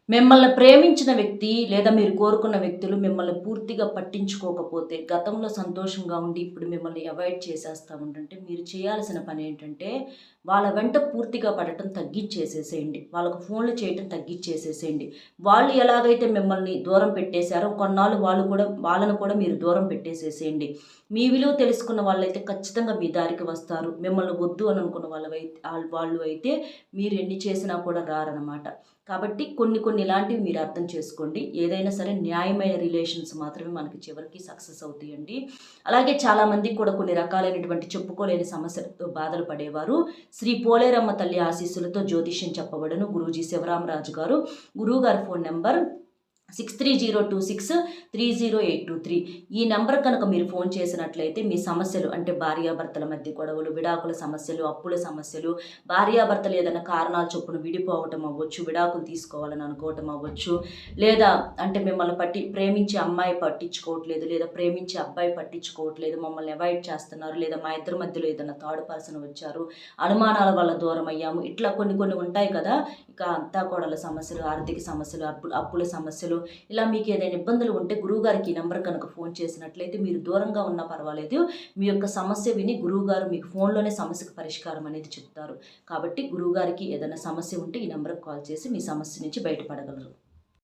మిమ్మల్ని ప్రేమించిన వ్యక్తి లేదా మీరు కోరుకున్న వ్యక్తులు మిమ్మల్ని పూర్తిగా పట్టించుకోకపోతే, గతంలో సంతోషంగా ఉండి ఇప్పుడు మిమ్మల్ని అవాయిడ్ చేసేస్తా ఉంటుంటే, మీరు చేయాల్సిన పనేంటంటే, వాళ్ళ వెంట పూర్తిగా పడటం తగ్గిచ్చేసేసేయండి. వాళ్ళకు ఫోన్‌లు చేయటం తగ్గిచ్చేసేసేయండి. వాళ్ళు ఎలాగైతే మిమ్మల్ని దూరం పెట్టేశారో, కొన్నాళ్ళు వాళ్ళను కూడా మీరు దూరం పెట్టేసేసేయండి. మీ విలువ తెలుసుకున్న వాళ్ళైతే ఖచ్చితంగా మీ దారికి వస్తారు. మిమ్మల్ని వద్దు అని అనుకున్న వాళ్ళు అయితే మీరు ఎన్ని చేసినా కూడా రారనమాట. కాబట్టి కొన్ని కొన్ని ఇలాంటివి మీరు అర్థం చేసుకోండి. ఏదైనా సరే న్యాయమైన రిలేషన్స్ మాత్రమే మనకి చివరికి సక్సెస్ అవుతాయండి. అలాగే చాలామందికి కూడా కొన్ని రకాలైనటువంటి చెప్పుకోలేని సమస్యలతో బాధలు పడేవారు శ్రీ పోలేరమ్మ తల్లి ఆశీస్సులతో జ్యోతిష్యం చెప్పబడును. గురూజీ శివరామరాజు గారు. గురువుగారి ఫోన్ నెంబర్ 6302630823. ఈ నెంబర్ కనుక మీరు ఫోన్ చేసినట్లయితే మీ సమస్యలు అంటే భార్యాభర్తల మధ్య గొడవలు, విడాకుల సమస్యలు, అప్పుల సమస్యలు, భార్యాభర్తలు ఏదైనా కారణాల చొప్పున విడిపోవటం అవ్వచ్చు, విడాకులు తీసుకోవాలని అనుకోవటం అవ్వచ్చు, లేదా అంటే మిమ్మల్ని ప్రేమించే అమ్మాయి పట్టించుకోవట్లేదు, లేదా ప్రేమించే అబ్బాయి పట్టించుకోవట్లేదు, మమ్మల్ని అవాయిడ్ చేస్తున్నారు, లేదా మా ఇద్దరి మధ్యలో ఏదైనా థర్డ్ పర్సన్ వచ్చారు, అనుమానాల వల్ల దూరం అయ్యాము, ఇట్లా కొన్ని కొన్ని ఉంటాయి కదా. ఇక అంతా కోడళ్ళ సమస్యలు, ఆర్థిక సమస్యలు, అప్పుల సమస్యలు, ఇలా మీకు ఏదైనా ఇబ్బందులు ఉంటే గురువుగారికి ఈ నెంబర్ కనుక ఫోన్ చేసినట్లయితే మీరు దూరంగా ఉన్నా పర్వాలేదు, మీ యొక్క సమస్య విని గురువుగారు మీకు ఫోన్లోనే సమస్యకు పరిష్కారం అనేది చెప్తారు. కాబట్టి గురువుగారికి ఏదైనా సమస్య ఉంటే ఈ నెంబర్కి కాల్ చేసి మీ సమస్య నుంచి బయటపడగలరు.